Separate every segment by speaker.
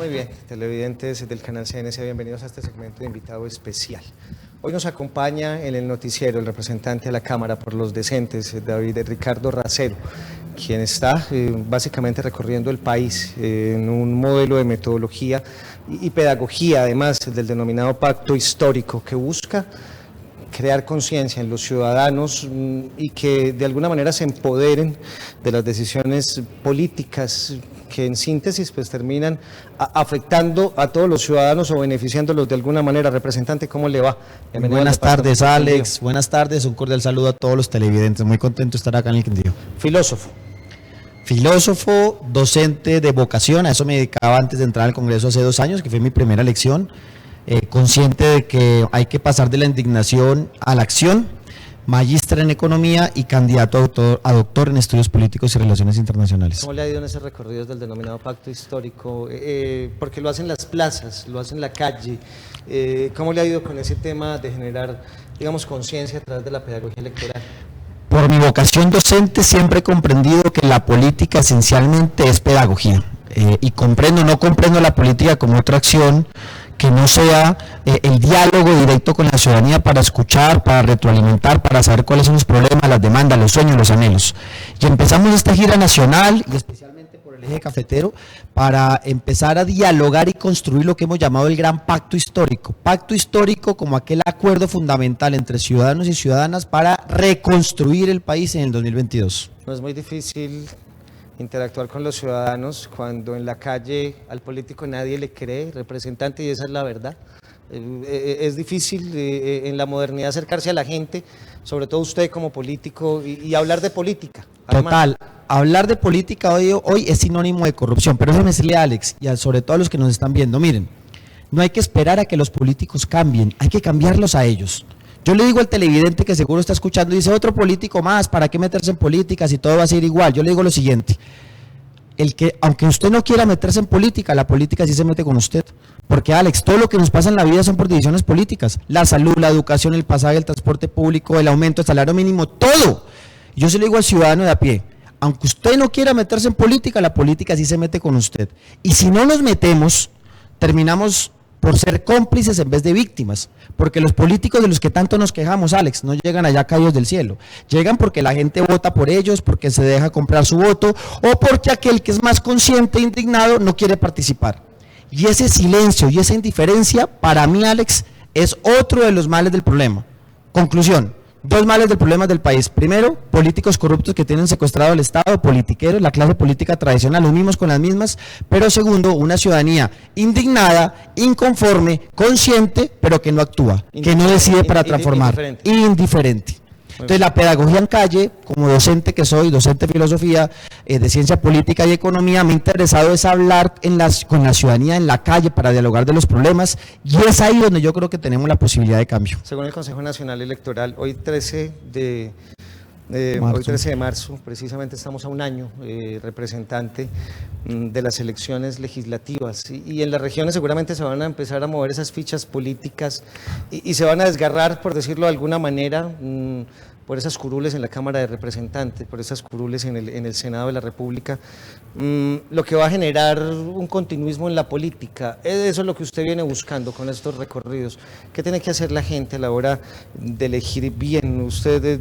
Speaker 1: Muy bien, televidentes del canal CNC, bienvenidos a este segmento de invitado especial. Hoy nos acompaña en el noticiero el representante de la Cámara por los Decentes, David Ricardo Racero, quien está básicamente recorriendo el país en un modelo de metodología y pedagogía, además del denominado pacto histórico, que busca crear conciencia en los ciudadanos y que de alguna manera se empoderen de las decisiones políticas que en síntesis pues terminan afectando a todos los ciudadanos o beneficiándolos de alguna manera. Representante, ¿cómo le va?
Speaker 2: Buenas tardes, Alex. Buenas tardes, un cordial saludo a todos los televidentes. Muy contento de estar acá en el Quindío. Filósofo, docente de vocación, a eso me dedicaba antes de entrar al Congreso hace 2 años, que fue mi primera elección, consciente de que hay que pasar de la indignación a la acción, magíster en economía y candidato a doctor en estudios políticos y relaciones internacionales.
Speaker 1: ¿Cómo le ha ido en esos recorridos del denominado pacto histórico? Porque lo hacen las plazas, lo hacen en la calle. ¿Cómo le ha ido con ese tema de generar, digamos, conciencia a través de la pedagogía electoral?
Speaker 2: Por mi vocación docente siempre he comprendido que la política esencialmente es pedagogía. Y no comprendo la política como otra acción que no sea el diálogo directo con la ciudadanía para escuchar, para retroalimentar, para saber cuáles son los problemas, las demandas, los sueños, los anhelos. Y empezamos esta gira nacional, y especialmente por el eje cafetero, para empezar a dialogar y construir lo que hemos llamado el gran pacto histórico. Pacto histórico como aquel acuerdo fundamental entre ciudadanos y ciudadanas para reconstruir el país en el 2022.
Speaker 1: No es muy difícil interactuar con los ciudadanos cuando en la calle al político nadie le cree, representante, y esa es la verdad. Es difícil en la modernidad acercarse a la gente, sobre todo usted como político, y hablar de política. Además,
Speaker 2: total, hablar de política hoy es sinónimo de corrupción, pero déjeme decirle a Alex y sobre todo a los que nos están viendo, miren, no hay que esperar a que los políticos cambien, hay que cambiarlos a ellos. Yo le digo al televidente que seguro está escuchando y dice, otro político más, ¿para qué meterse en política si todo va a ser igual? Yo le digo lo siguiente, aunque usted no quiera meterse en política, la política sí se mete con usted. Porque Alex, todo lo que nos pasa en la vida son por decisiones políticas. La salud, la educación, el pasaje, el transporte público, el aumento del salario mínimo, todo. Yo se lo digo al ciudadano de a pie, aunque usted no quiera meterse en política, la política sí se mete con usted. Y si no nos metemos, terminamos por ser cómplices en vez de víctimas, porque los políticos de los que tanto nos quejamos, Alex, no llegan allá caídos del cielo, llegan porque la gente vota por ellos, porque se deja comprar su voto, o porque aquel que es más consciente e indignado no quiere participar. Y ese silencio y esa indiferencia, para mí, Alex, es otro de los males del problema. Conclusión. 2 males del problema del país. Primero, políticos corruptos que tienen secuestrado al Estado, politiqueros, la clase política tradicional, los mismos con las mismas. Pero segundo, una ciudadanía indignada, inconforme, consciente, pero que no actúa, que no decide para transformar. Indiferente. Entonces la pedagogía en calle, como docente que soy, docente de filosofía, de ciencia política y economía, me ha interesado es hablar con la ciudadanía en la calle para dialogar de los problemas, y es ahí donde yo creo que tenemos la posibilidad de cambio.
Speaker 1: Según el Consejo Nacional Electoral, hoy 13 de marzo, precisamente estamos a un año, representante, de las elecciones legislativas, y en las regiones seguramente se van a empezar a mover esas fichas políticas y se van a desgarrar, por decirlo de alguna manera, por esas curules en la Cámara de Representantes, por esas curules en el Senado de la República, lo que va a generar un continuismo en la política. Eso es lo que usted viene buscando con estos recorridos. ¿Qué tiene que hacer la gente a la hora de elegir bien? Usted,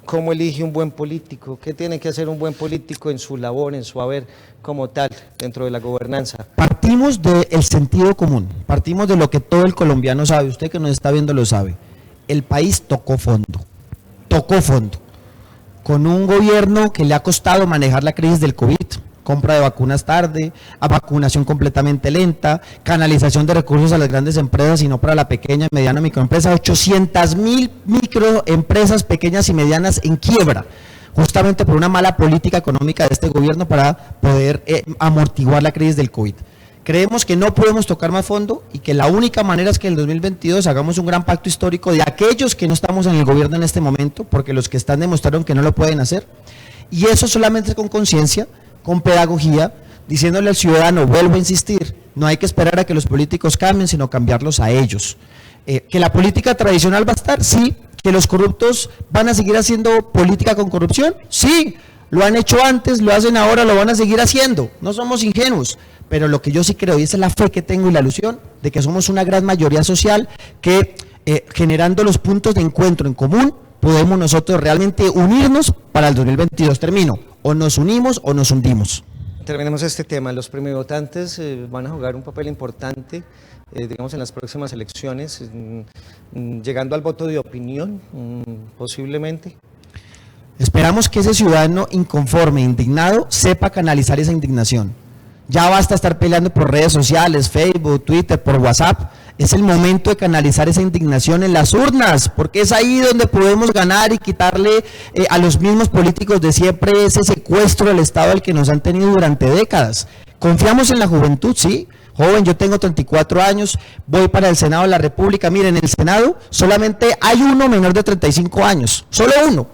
Speaker 1: ¿cómo elige un buen político? ¿Qué tiene que hacer un buen político en su labor, en su haber como tal, dentro de la gobernanza?
Speaker 2: Partimos del sentido común, partimos de lo que todo el colombiano sabe, usted que nos está viendo lo sabe. El país tocó fondo, con un gobierno que le ha costado manejar la crisis del COVID, compra de vacunas tarde, a vacunación completamente lenta, canalización de recursos a las grandes empresas y no para la pequeña, mediana, microempresa, 800.000 microempresas pequeñas y medianas en quiebra, justamente por una mala política económica de este gobierno para poder amortiguar la crisis del COVID. Creemos que no podemos tocar más fondo y que la única manera es que en el 2022 hagamos un gran pacto histórico de aquellos que no estamos en el gobierno en este momento, porque los que están demostraron que no lo pueden hacer, y eso solamente con conciencia, con pedagogía, diciéndole al ciudadano, vuelvo a insistir, no hay que esperar a que los políticos cambien, sino cambiarlos a ellos. ¿Que la política tradicional va a estar? Sí. ¿Que los corruptos van a seguir haciendo política con corrupción? Sí. lo han hecho antes, lo hacen ahora, lo van a seguir haciendo. No somos ingenuos, pero lo que yo sí creo, y esa es la fe que tengo y la ilusión, de que somos una gran mayoría social que generando los puntos de encuentro en común, podemos nosotros realmente unirnos para el 2022. Termino, o nos unimos o nos hundimos.
Speaker 1: Terminemos este tema. Los premiovotantes van a jugar un papel importante, digamos, en las próximas elecciones, llegando al voto de opinión, posiblemente.
Speaker 2: Esperamos que ese ciudadano inconforme, indignado, sepa canalizar esa indignación. Ya basta estar peleando por redes sociales, Facebook, Twitter, por WhatsApp. Es el momento de canalizar esa indignación en las urnas, porque es ahí donde podemos ganar y quitarle a los mismos políticos de siempre ese secuestro del Estado al que nos han tenido durante décadas. Confiamos en la juventud, sí. Joven, yo tengo 34 años, voy para el Senado de la República. Miren, en el Senado solamente hay uno menor de 35 años, solo uno.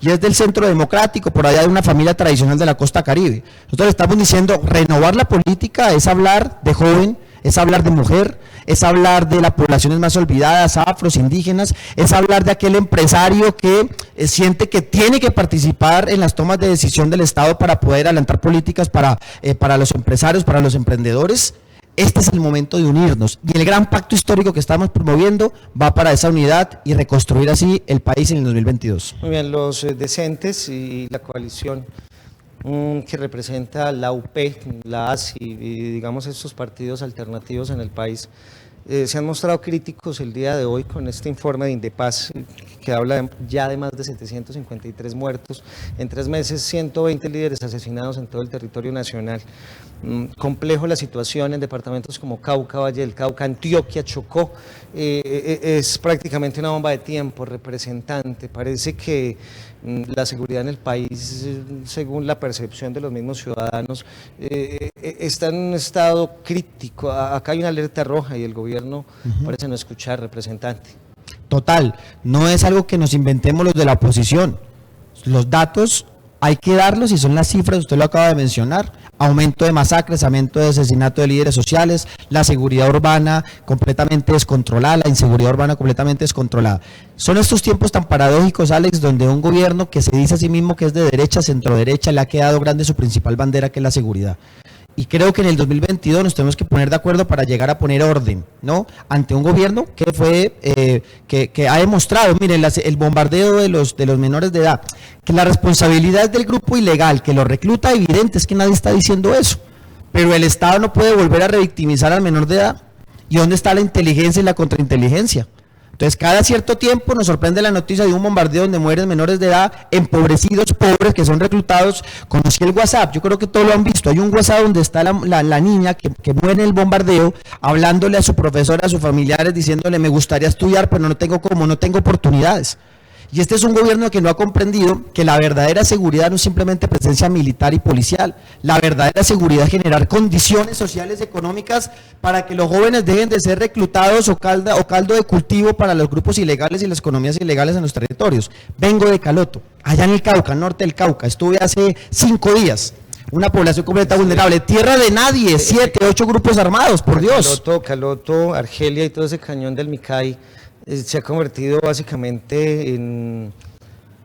Speaker 2: Y es del Centro Democrático, por allá de una familia tradicional de la costa Caribe. Nosotros le estamos diciendo, renovar la política es hablar de joven, es hablar de mujer, es hablar de las poblaciones más olvidadas, afros, indígenas, es hablar de aquel empresario que siente que tiene que participar en las tomas de decisión del Estado para poder adelantar políticas para los empresarios, para los emprendedores. Este es el momento de unirnos y el gran pacto histórico que estamos promoviendo va para esa unidad y reconstruir así el país en el 2022.
Speaker 1: Muy bien, los decentes y la coalición que representa la UP, la ASI y digamos estos partidos alternativos en el país, se han mostrado críticos el día de hoy con este informe de Indepaz que habla ya de más de 753 muertos, en 3 meses 120 líderes asesinados en todo el territorio nacional. Complejo la situación en departamentos como Cauca, Valle del Cauca, Antioquia, Chocó, es prácticamente una bomba de tiempo, representante. Parece que la seguridad en el país, según la percepción de los mismos ciudadanos, está en un estado crítico. Acá hay una alerta roja y el gobierno parece no escuchar, representante.
Speaker 2: Total, no es algo que nos inventemos los de la oposición. Los datos hay que darlos y son las cifras, usted lo acaba de mencionar. Aumento de masacres, aumento de asesinato de líderes sociales, la seguridad urbana completamente descontrolada, la inseguridad urbana completamente descontrolada. Son estos tiempos tan paradójicos, Alex, donde un gobierno que se dice a sí mismo que es de derecha, centro-derecha, le ha quedado grande su principal bandera, que es la seguridad. Y creo que en el 2022 nos tenemos que poner de acuerdo para llegar a poner orden, ¿no? Ante un gobierno que fue que ha demostrado, miren, el bombardeo de los menores de edad, que la responsabilidad del grupo ilegal que lo recluta, evidente, es que nadie está diciendo eso, pero el Estado no puede volver a revictimizar al menor de edad. ¿Y dónde está la inteligencia y la contrainteligencia? Entonces, cada cierto tiempo nos sorprende la noticia de un bombardeo donde mueren menores de edad, empobrecidos, pobres, que son reclutados. Conocí el WhatsApp, yo creo que todos lo han visto. Hay un WhatsApp donde está la niña que muere en el bombardeo, hablándole a su profesora, a sus familiares, diciéndole, me gustaría estudiar, pero no tengo cómo, no tengo oportunidades. Y este es un gobierno que no ha comprendido que la verdadera seguridad no es simplemente presencia militar y policial. La verdadera seguridad es generar condiciones sociales y económicas para que los jóvenes dejen de ser reclutados o caldo de cultivo para los grupos ilegales y las economías ilegales en los territorios. Vengo de Caloto, allá en el Cauca, al norte del Cauca. Estuve hace 5 días. Una población completamente vulnerable, tierra de nadie, 7, 8 grupos armados, por Dios.
Speaker 1: Caloto, Argelia y todo ese cañón del Micay se ha convertido básicamente en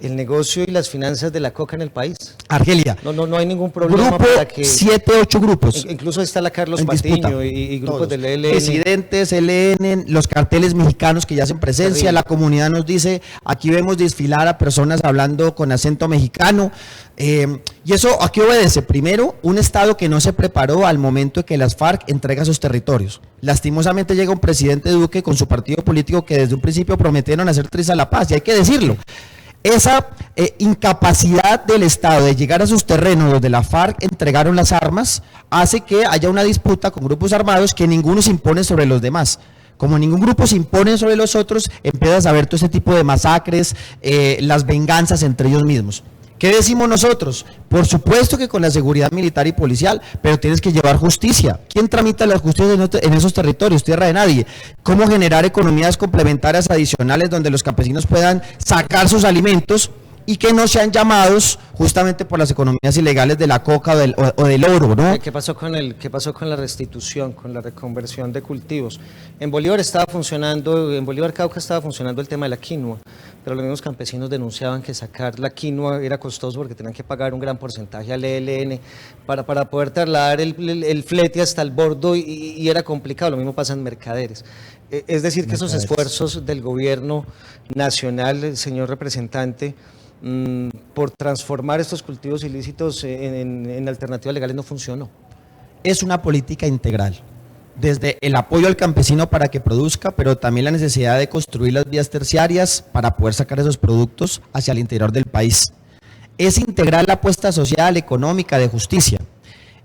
Speaker 1: el negocio y las finanzas de la coca en el país.
Speaker 2: Argelia.
Speaker 1: No hay ningún problema
Speaker 2: grupo,
Speaker 1: para que...
Speaker 2: 7, 8 grupos.
Speaker 1: Incluso está la Carlos Patiño y grupos todos. Del ELN.
Speaker 2: Presidentes, ELN, los carteles mexicanos que ya hacen presencia, terrible. La comunidad nos dice, aquí vemos desfilar a personas hablando con acento mexicano. Y eso, ¿a qué obedece? Primero, un Estado que no se preparó al momento de que las FARC entrega sus territorios. Lastimosamente llega un presidente Duque con su partido político que desde un principio prometieron hacer trizas a la paz, y hay que decirlo. Esa incapacidad del Estado de llegar a sus terrenos donde la FARC entregaron las armas hace que haya una disputa con grupos armados que ninguno se impone sobre los demás. Como ningún grupo se impone sobre los otros, empiezas a ver todo ese tipo de masacres, las venganzas entre ellos mismos. ¿Qué decimos nosotros? Por supuesto que con la seguridad militar y policial, pero tienes que llevar justicia. ¿Quién tramita la justicia en esos territorios? Tierra de nadie. ¿Cómo generar economías complementarias adicionales donde los campesinos puedan sacar sus alimentos y que no sean llamados justamente por las economías ilegales de la coca o del oro, ¿no?
Speaker 1: ¿Qué pasó con la restitución, con la reconversión de cultivos? En Bolívar Cauca estaba funcionando el tema de la quinoa, pero los mismos campesinos denunciaban que sacar la quinoa era costoso porque tenían que pagar un gran porcentaje al ELN para poder trasladar el flete hasta el bordo y era complicado. Lo mismo pasa en Mercaderes. Es decir, que esos esfuerzos del gobierno nacional, señor representante, por transformar estos cultivos ilícitos en alternativas legales no funcionó.
Speaker 2: Es una política integral, desde el apoyo al campesino para que produzca, pero también la necesidad de construir las vías terciarias para poder sacar esos productos hacia el interior del país. Es integral la apuesta social, económica, de justicia.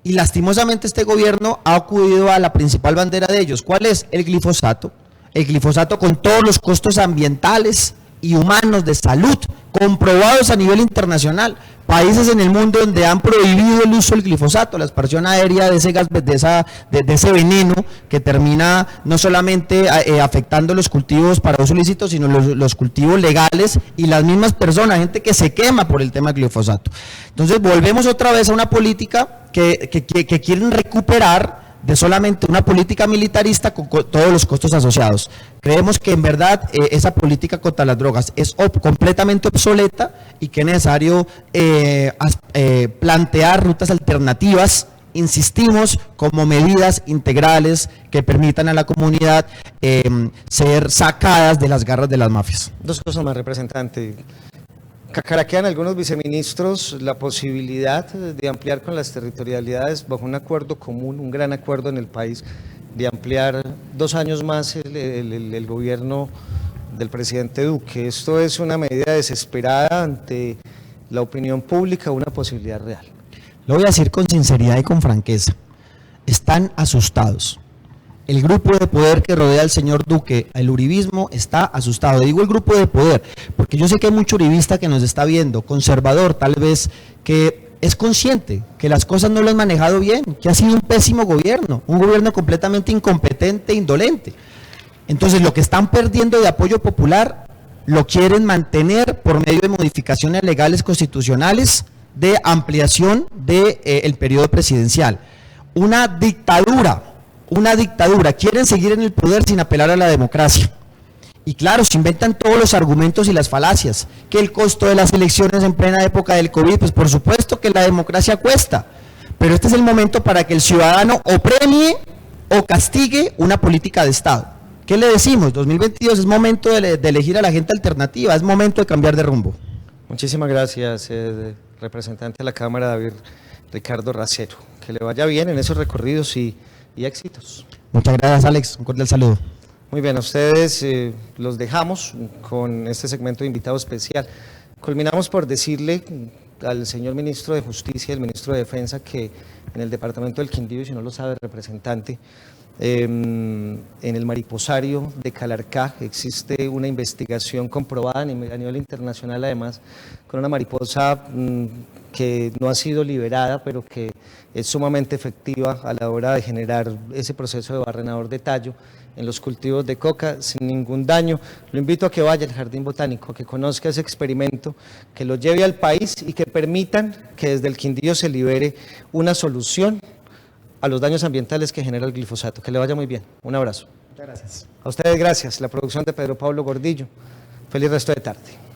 Speaker 2: Y lastimosamente este gobierno ha acudido a la principal bandera de ellos. ¿Cuál es? El glifosato. El glifosato con todos los costos ambientales y humanos de salud comprobados a nivel internacional. Países en el mundo donde han prohibido el uso del glifosato, la aspersión aérea de ese gas, de ese veneno que termina no solamente afectando los cultivos para uso ilícito, sino los cultivos legales y las mismas personas, gente que se quema por el tema del glifosato. Entonces volvemos otra vez a una política que quieren recuperar de solamente una política militarista con todos los costos asociados. Creemos que en verdad esa política contra las drogas es completamente obsoleta y que es necesario plantear rutas alternativas, insistimos, como medidas integrales que permitan a la comunidad ser sacadas de las garras de las mafias.
Speaker 1: Dos cosas más, representante. Cacaraquean algunos viceministros la posibilidad de ampliar con las territorialidades bajo un acuerdo común, un gran acuerdo en el país, de ampliar 2 años más el gobierno del presidente Duque. Esto es una medida desesperada ante la opinión pública, una posibilidad real.
Speaker 2: Lo voy a decir con sinceridad y con franqueza. Están asustados. El grupo de poder que rodea al señor Duque, el uribismo, está asustado. Digo el grupo de poder, porque yo sé que hay mucho uribista que nos está viendo, conservador tal vez, que es consciente que las cosas no lo han manejado bien, que ha sido un pésimo gobierno, un gobierno completamente incompetente e indolente. Entonces lo que están perdiendo de apoyo popular lo quieren mantener por medio de modificaciones legales constitucionales de ampliación del periodo presidencial. Una dictadura, quieren seguir en el poder sin apelar a la democracia. Y claro, se inventan todos los argumentos y las falacias, que el costo de las elecciones en plena época del COVID, pues por supuesto que la democracia cuesta, pero este es el momento para que el ciudadano o premie o castigue una política de Estado. ¿Qué le decimos? 2022 es momento de elegir a la gente alternativa, es momento de cambiar de rumbo.
Speaker 1: Muchísimas gracias, representante de la Cámara, David Ricardo Racero. Que le vaya bien en esos recorridos y éxitos.
Speaker 2: Muchas gracias, Alex. Un cordial saludo.
Speaker 1: Muy bien, a ustedes los dejamos con este segmento de invitado especial. Culminamos por decirle al señor ministro de Justicia y al ministro de Defensa que en el departamento del Quindío, y si no lo sabe, representante, en el mariposario de Calarcá existe una investigación comprobada a nivel internacional, además, con una mariposa que no ha sido liberada, pero que es sumamente efectiva a la hora de generar ese proceso de barrenador de tallo en los cultivos de coca sin ningún daño. Lo invito a que vaya al Jardín Botánico, que conozca ese experimento, que lo lleve al país y que permitan que desde el Quindío se libere una solución a los daños ambientales que genera el glifosato. Que le vaya muy bien. Un abrazo.
Speaker 2: Muchas gracias.
Speaker 1: A ustedes gracias. La producción de Pedro Pablo Gordillo. Feliz resto de tarde.